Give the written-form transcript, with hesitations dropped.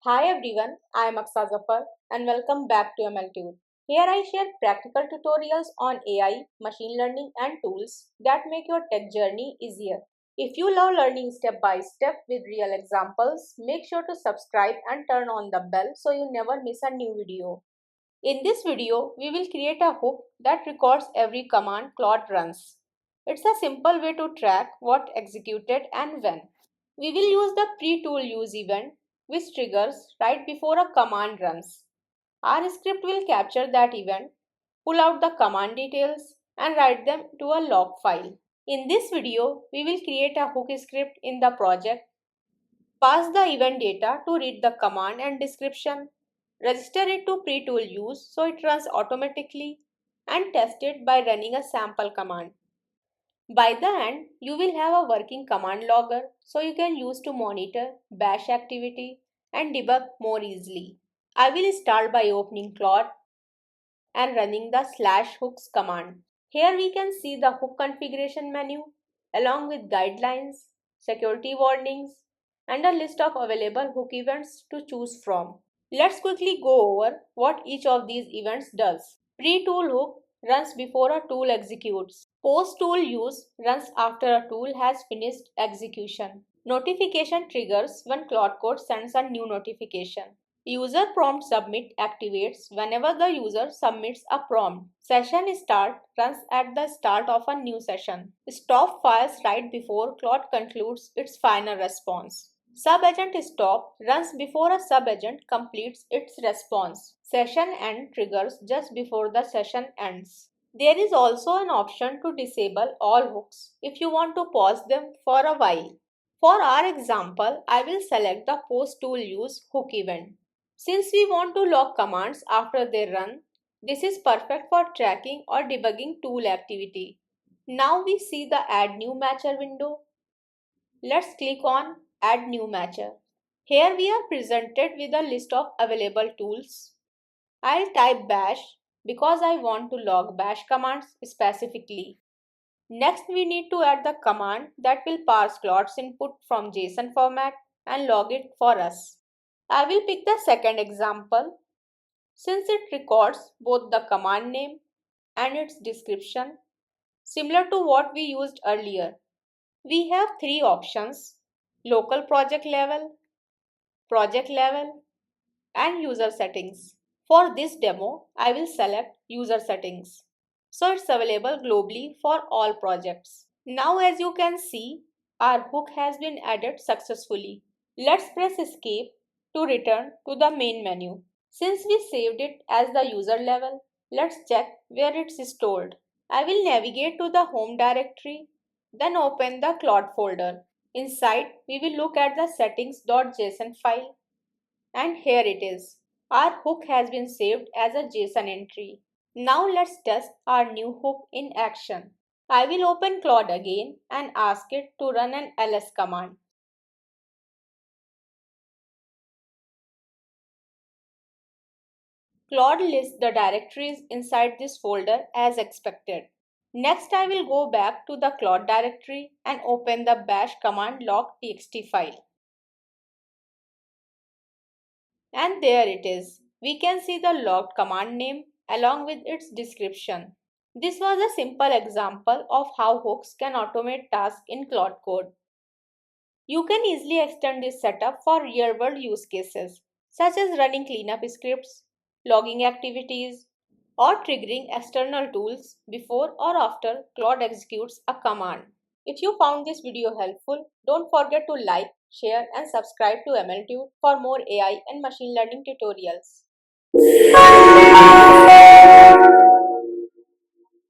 Hi everyone, I am Aksa Zafar and welcome back to MLTube. Here I share practical tutorials on AI, machine learning and tools that make your tech journey easier. If you love learning step by step with real examples, make sure to subscribe and turn on the bell so you never miss a new video. In this video, we will create a hook that records every command Claude runs. It's a simple way to track what executed and when. We will use the pre-tool use event, which triggers right before a command runs. Our script will capture that event, pull out the command details, and write them to a log file. In this video, we will create a hook script in the project, pass the event data to read the command and description, register it to pre-tool use so it runs automatically, and test it by running a sample command. By the end, you will have a working command logger so you can use to monitor bash activity and debug more easily. I will start by opening Claude and running the /hooks command. Here we can see the hook configuration menu along with guidelines, security warnings, and a list of available hook events to choose from. Let's quickly go over what each of these events does. Pre-tool hook runs before a tool executes. Post-tool use runs after a tool has finished execution. Notification triggers when Claude Code sends a new notification. User prompt submit activates whenever the user submits a prompt. Session start runs at the start of a new session. Stop fires right before Claude concludes its final response. Sub-agent stop runs before a sub-agent completes its response. Session end triggers just before the session ends. There is also an option to disable all hooks if you want to pause them for a while. For our example, I will select the post tool use hook event. Since we want to log commands after they run, this is perfect for tracking or debugging tool activity. Now we see the Add New Matcher window. Let's click on Add New Matcher. Here we are presented with a list of available tools. I'll type bash because I want to log bash commands specifically. Next, we need to add the command that will parse Claude's input from JSON format and log it for us. I will pick the second example since it records both the command name and its description, similar to what we used earlier. We have three options: local project level, and user settings. For this demo, I will select user settings, so it's available globally for all projects. Now as you can see, our hook has been added successfully. Let's press escape to return to the main menu. Since we saved it as the user level, let's check where it's stored. I will navigate to the home directory, then open the Claude folder. Inside, we will look at the settings.json file, and here it is. Our hook has been saved as a JSON entry. Now let's test our new hook in action. I will open Claude again and ask it to run an ls command. Claude lists the directories inside this folder as expected. Next, I will go back to the Claude directory and open the bash command log.txt file. And there it is. We can see the logged command name along with its description. This was a simple example of how hooks can automate tasks in Claude Code. You can easily extend this setup for real-world use cases, such as running cleanup scripts, logging activities, or triggering external tools before or after Claude executes a command. If you found this video helpful, don't forget to like, share, and subscribe to MLTube for more AI and machine learning tutorials.